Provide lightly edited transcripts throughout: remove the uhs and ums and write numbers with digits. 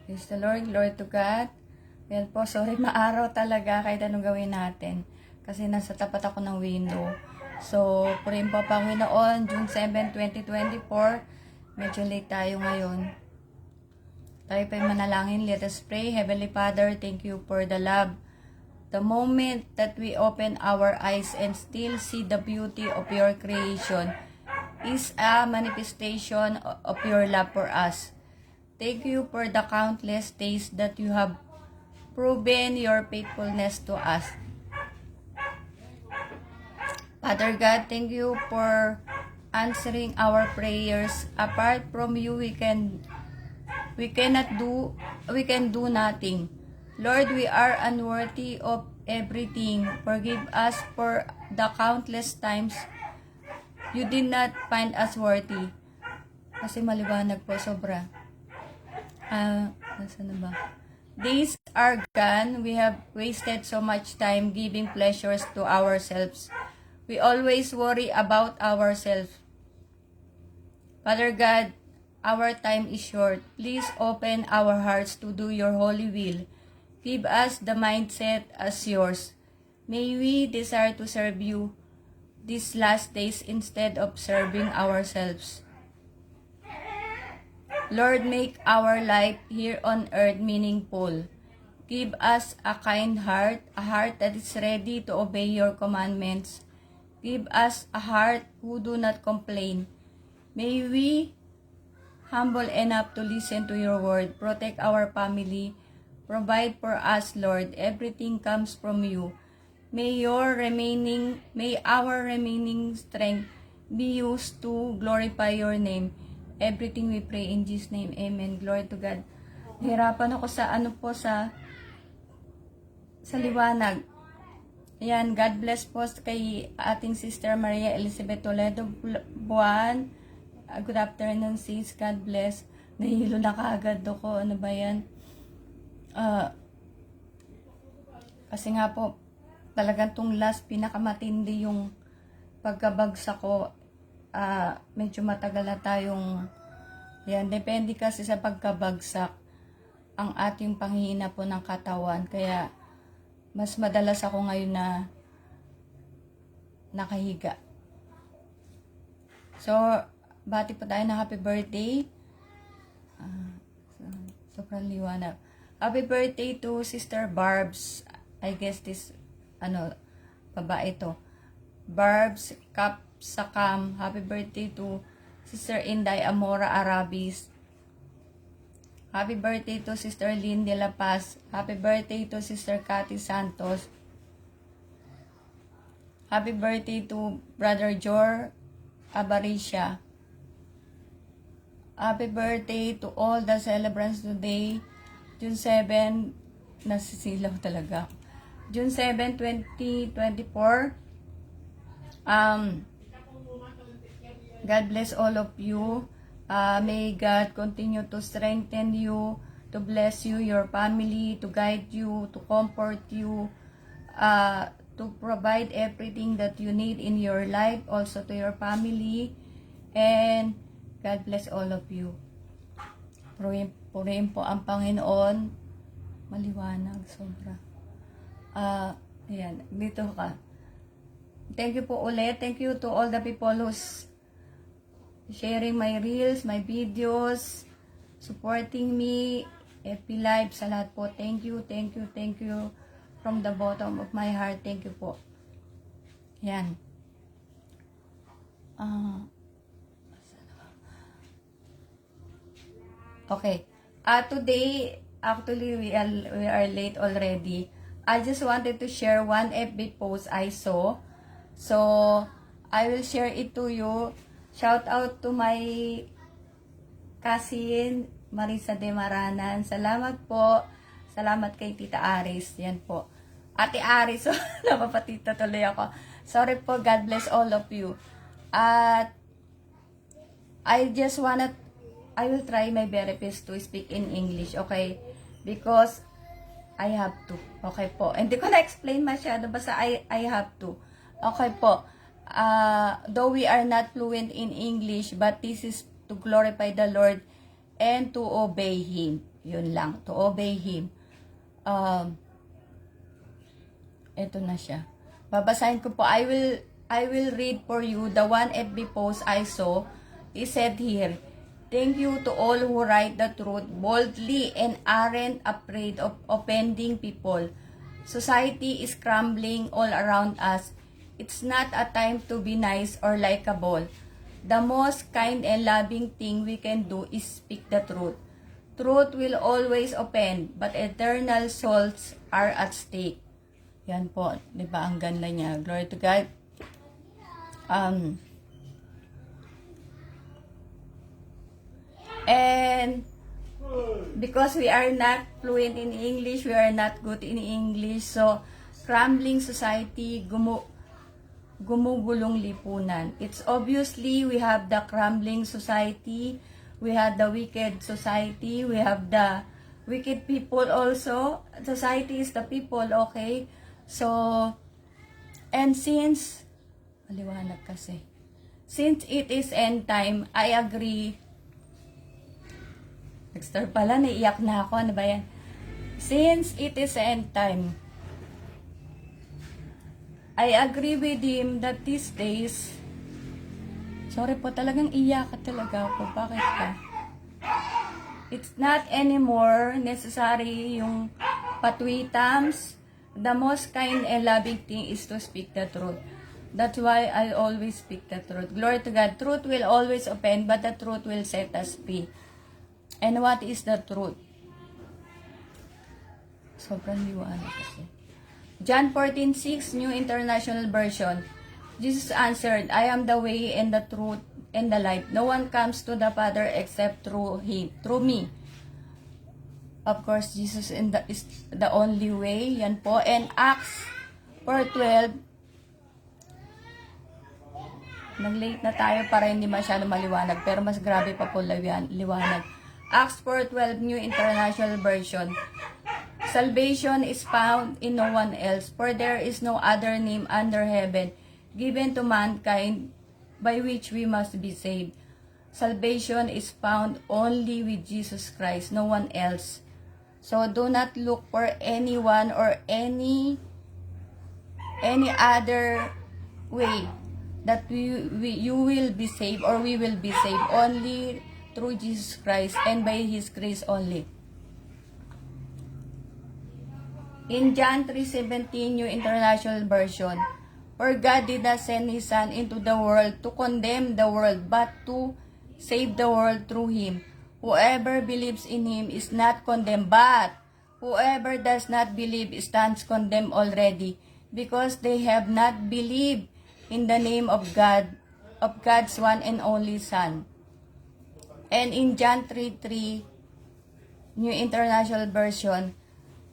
Praise the Lord, glory to God. Yan po, sorry, maaraw talaga kahit anong gawin natin. Kasi nasa tapat ako ng window. So, purihin po Panginoon, June 7, 2024. Medyo late tayo ngayon. Tayo pa'y manalangin. Let us pray. Heavenly Father, thank you for the love. The moment that we open our eyes and still see the beauty of your creation is a manifestation of your love for us. Thank you for the countless days that you have proven your faithfulness to us. Father God, thank you for answering our prayers. Apart from you, we can do nothing. Lord, we are unworthy of everything. Forgive us for the countless times you did not find us worthy. Kasi maliwanag po sobra. Nasaan na ba? Days are gone. We have wasted so much time giving pleasures to ourselves. We always worry about ourselves. Father God, our time is short. Please open our hearts to do your holy will. Give us the mindset as yours. May we desire to serve you these last days instead of serving ourselves. Lord, make our life here on earth meaningful. Give us a kind heart, a heart that is ready to obey your commandments. Give us a heart who do not complain. May we humble enough to listen to your word. Protect our family. Provide for us, Lord. Everything comes from you. May our remaining strength be used to glorify your name. Everything we pray in Jesus' name. Amen. Glory to God. Hirapan ako sa liwanag. Ayan, God bless po kay ating Sister Maria Elizabeth Toledo Buwan. Good afternoon, sis. God bless. Nahihilo na kaagad ako. Ano ba yan? Kasi nga po, talagang tong last pinakamatindi yung pagkabagsak ko. Medyo matagal na tayong yan, depende kasi sa pagkabagsak ang ating panghihina po ng katawan, kaya mas madalas ako ngayon na nakahiga. So bati po tayo na happy birthday. Sobrang liwanag. Happy birthday to Sister Barbs. I guess this babae to, Barbs Sakam. Happy birthday to Sister Inday Amora Arabis. Happy birthday to Sister Lynn de la Paz. Happy birthday to Sister Cathy Santos. Happy birthday to Brother Jor Abaricia. Happy birthday to all the celebrants today. June 7, nasisilaw talaga. June 7, 2024. God bless all of you. May God continue to strengthen you, to bless you, your family, to guide you, to comfort you, to provide everything that you need in your life, also to your family. And God bless all of you. Purihin po ang Panginoon. Maliwanag, sobra. Ayan, dito ka. Thank you po ulit. Thank you to all the people who's sharing my reels, my videos, supporting me, FB Live, sa lahat po. Thank you, thank you, thank you from the bottom of my heart. Thank you po. Yan. Okay. Today, actually, we are late already. I just wanted to share one FB post I saw. So, I will share it to you. Shout out to my cousin, Marisa de Maranan. Salamat po. Salamat kay Tita Aris. Yan po. Ate Aris. Napapatita tuloy ako. Sorry po. God bless all of you. At I will try my very best to speak in English. Okay? Because I have to. Okay po. Hindi ko na-explain masyado. Basta I have to. Okay po. Though we are not fluent in English, but this is to glorify the Lord and to obey Him. Yun lang, to obey Him. Ito na siya. Babasahin ko po. I will read for you the one FB post I saw. He said here, "Thank you to all who write the truth boldly and aren't afraid of offending people. Society is crumbling all around us. It's not a time to be nice or likable. The most kind and loving thing we can do is speak the truth. Truth will always offend, but eternal souls are at stake." Yan po, di ba? Ang ganda niya. Glory to God. And because we are not fluent in English, we are not good in English, so crumbling society, gumugulong lipunan. It's obviously we have the crumbling society, we have the wicked society, we have the wicked people also. Society is the people, okay? So, and since, maliwanag kasi, since it is end time, I agree. Nag-start pala, naiiyak na ako. Ano ba yan? Since it is end time, I agree with him that these days, sorry po, talagang iyak talaga ako. Bakit ka? It's not anymore necessary yung patwitams. The most kind and loving thing is to speak the truth. That's why I always speak the truth. Glory to God. Truth will always offend, but the truth will set us free. And what is the truth? Sobrang liwanag kasi. John 14:6, New International Version. Jesus answered, "I am the way and the truth and the life. No one comes to the Father except through me." Of course, Jesus is the only way. Yan po. And Acts 4:12. Nag-late na tayo para hindi masyado maliwanag. Pero mas grabe pa po liwanag. Acts 4:12, New International Version. "Salvation is found in no one else, for there is no other name under heaven given to mankind by which we must be saved." Salvation is found only with Jesus Christ, no one else. So do not look for anyone or any other way that you will be saved or we will be saved, only through Jesus Christ and by His grace only. In John 3:17, New International Version, "For God did not send His Son into the world to condemn the world, but to save the world through Him. Whoever believes in Him is not condemned, but whoever does not believe stands condemned already, because they have not believed in the name of God, of God's one and only Son." And in John 3:3, New International Version,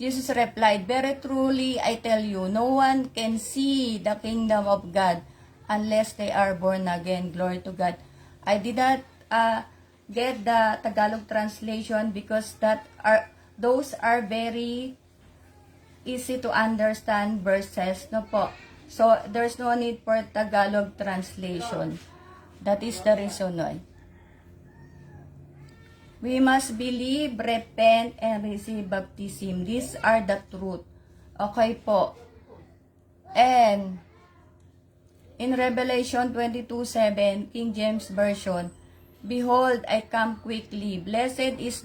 Jesus replied, "Very truly I tell you, no one can see the kingdom of God unless they are born again." Glory to God. I did not get the Tagalog translation because those are very easy to understand verses, no po. So there's no need for Tagalog translation. That is the reason why. We must believe, repent, and receive baptism. These are the truth. Okay po. And in Revelation 22:7, King James Version, "Behold, I come quickly. Blessed is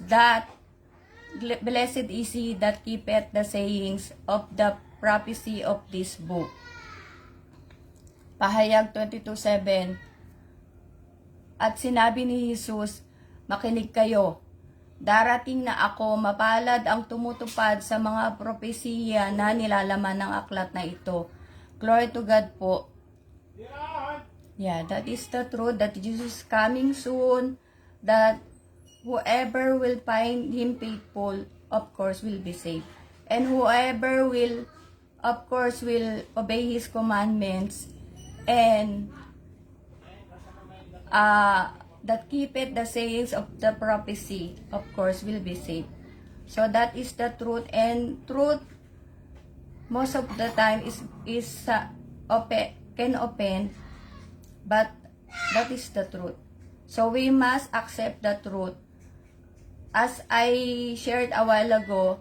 he that keepeth the sayings of the prophecy of this book." Pahayag 22:7, "At sinabi ni Jesus, makinig kayo. Darating na ako, mapalad ang tumutupad sa mga propesiya na nilalaman ng aklat na ito." Glory to God po. Yeah, that is the truth, that Jesus is coming soon, that whoever will find Him faithful, of course, will be saved. And whoever will, of course, will obey His commandments, and that keepeth the sayings of the prophecy, of course, will be saved. So that is the truth, and truth most of the time can offend, but that is the truth. So we must accept the truth. as I shared a while ago,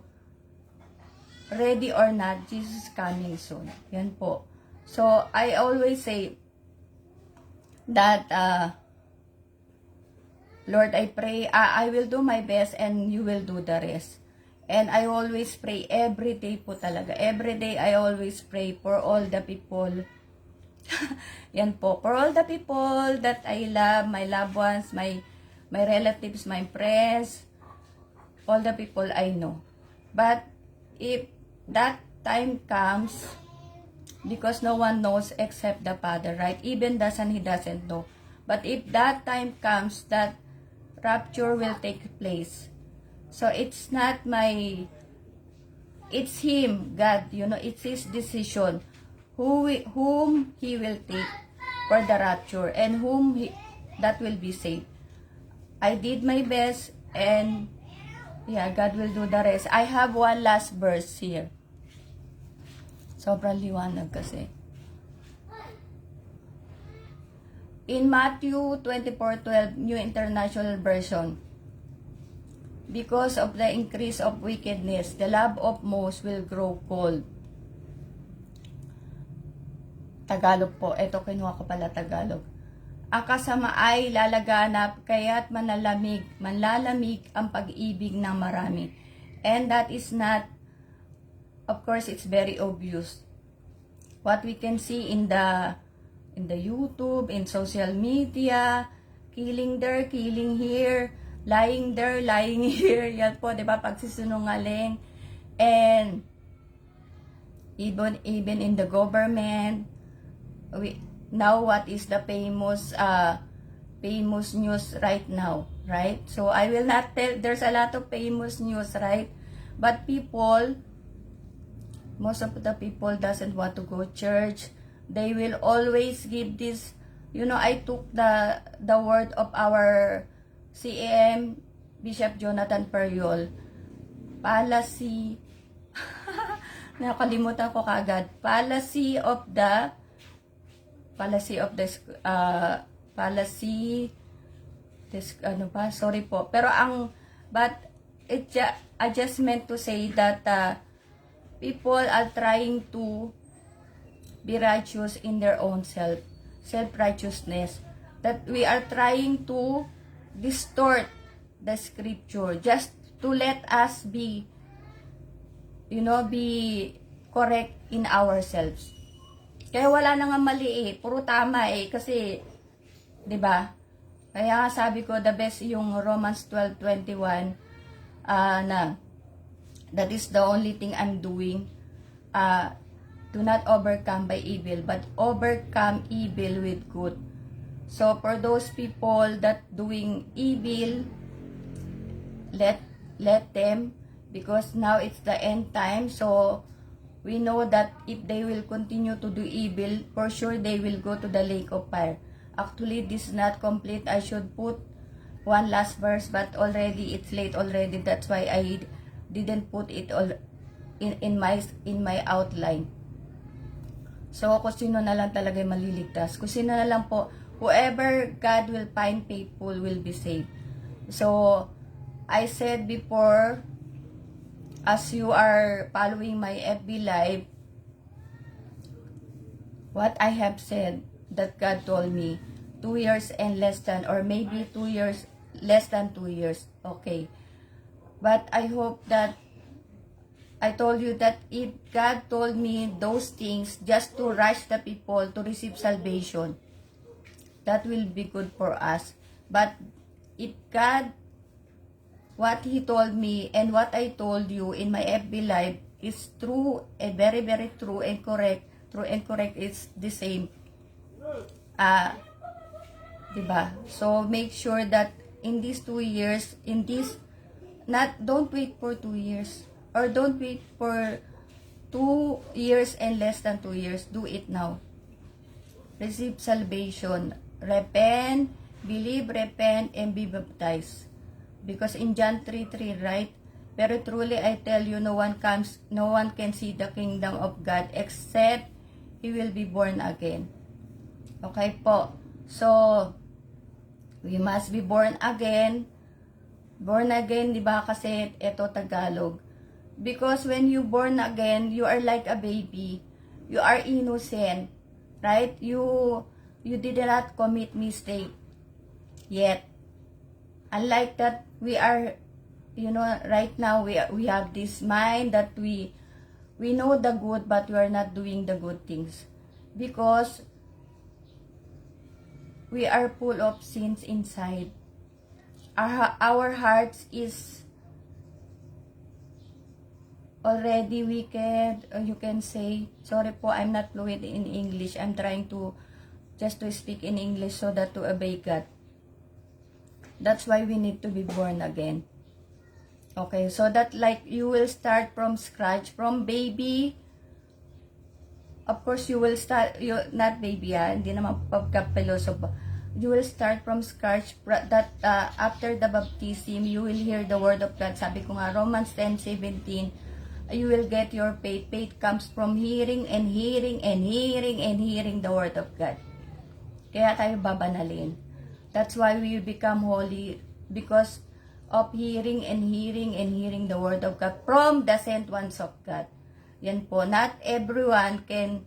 ready or not, Jesus is coming soon. Yan po. So, I always say that, Lord, I pray, I will do my best and you will do the rest. And I always pray every day po talaga. Every day I always pray for all the people. Yan po. For all the people that I love, my loved ones, my relatives, my friends, all the people I know. But if that time comes, because no one knows except the Father, right? Even the Son, He doesn't know. But if that time comes that rapture will take place, so it's not it's Him, God, it's His decision whom He will take for the rapture and that will be saved. I did my best and yeah, God will do the rest. I have one last verse here. Sobrang liwanag kasi. In Matthew 24:12, New International Version, because of the increase of wickedness, the love of most will grow cold. Tagalog po. Ito, kinuha ko pala Tagalog. Ang kasama ay lalaganap, kaya't manlalamig ang pag-ibig ng marami. And that is not, of course, it's very obvious. What we can see in the YouTube, in social media, killing there, killing here, lying there, lying here. Yan po, di ba? Pagsisinungaling. And even in the government, now what is the famous news right now, right? So I will not tell, there's a lot of famous news, right? But most of the people doesn't want to go church. They will always give this, I took the word of our CAM Bishop Jonathan Periol, policy nakalimutan ko kagad, policy of the sorry po, pero but I just meant to say that people are trying to be righteous in their own self-righteousness, that we are trying to distort the scripture just to let us be correct in ourselves. Kaya wala na nga mali puro tama kasi 'di ba? Kaya nga sabi ko the best yung Romans 12:21 na that is the only thing I'm doing, do not overcome by evil but overcome evil with good. So for those people that doing evil, let them, because now it's the end time. So we know that if they will continue to do evil, for sure they will go to the lake of fire. Actually, this is not complete. I should put one last verse, but already it's late already. That's why I didn't put it all in my outline. So, kung sino na lang talaga maliligtas. Kung sino na lang po, whoever God will find faithful will be saved. So, I said before, as you are following my FB Live, what I have said that God told me, 2 years and less than, or maybe 2 years, less than 2 years, okay. But I hope that, I told you that if God told me those things just to rush the people to receive salvation, that will be good for us. But if God, what He told me and what I told you in my FB Live is true and very, very true and correct. True and correct is the same. Diba? So, make sure that in these 2 years, don't wait for 2 years. Or don't wait for 2 years and less than 2 years. Do it now. Receive salvation. Repent, believe, repent, and be baptized. Because in John 3:3, right? Very truly I tell you, no one can see the kingdom of God except he will be born again. Okay po. So, we must be born again Born again, di ba? Kasi ito Tagalog. Because when you born again, you are like a baby. You are innocent, right? You did not commit mistake yet. Unlike that, we are, right now we have this mind that we know the good, but we are not doing the good things because we are full of sins inside. Our hearts is already wicked. You can say, sorry po, I'm not fluent in English. I'm trying to just to speak in English so that to obey God. That's why we need to be born again. Okay, so that like you will start from scratch, from baby. Of course, you will start, not baby hindi naman pagka-pilosopo. You will start from scratch, that after the baptism, you will hear the word of God. Sabi ko nga, Romans 10:17, you will get your faith. Faith comes from hearing and hearing and hearing and hearing the word of God. Kaya tayo babanalin. That's why we become holy, because of hearing and hearing and hearing the word of God from the sent ones of God. Yan po, not everyone can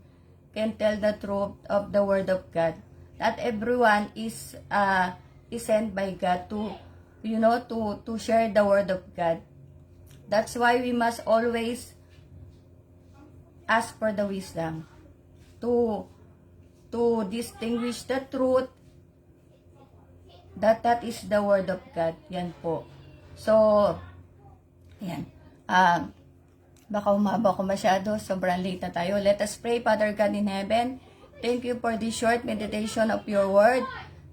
tell the truth of the word of God. Not everyone is sent by God to share the word of God. That's why we must always ask for the wisdom to distinguish the truth, that is the word of God. Yan po. So, yan. Baka umaba ko masyado, sobrang late na tayo. Let us pray. Father God in heaven, thank you for this short meditation of your word.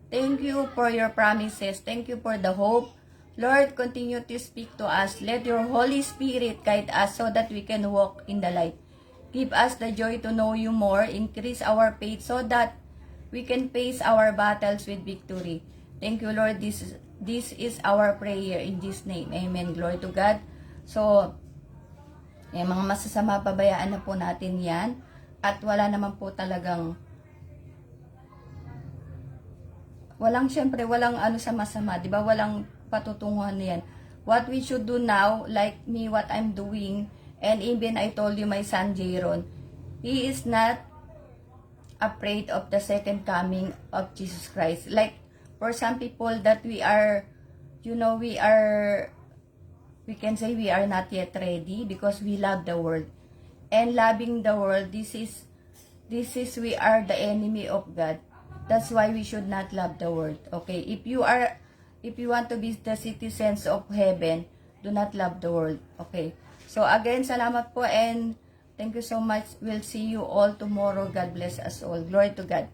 Thank you for your promises. Thank you for the hope. Lord, continue to speak to us. Let your Holy Spirit guide us so that we can walk in the light. Give us the joy to know you more. Increase our faith so that we can face our battles with victory. Thank you, Lord. This is our prayer in this name. Amen. Glory to God. So, mga masasama, pabayaan na po natin yan. At wala naman po talagang, walang sa masama, di ba? Walang patutunguhan yan. What we should do now, like me, what I'm doing, and even I told you my son Jaron, he is not afraid of the second coming of Jesus Christ. Like, for some people that we can say we are not yet ready because we love the world. And loving the world, this is we are the enemy of God. That's why we should not love the world. Okay? If you want to be the citizens of heaven, do not love the world. Okay? So again, salamat po and thank you so much. We'll see you all tomorrow. God bless us all. Glory to God.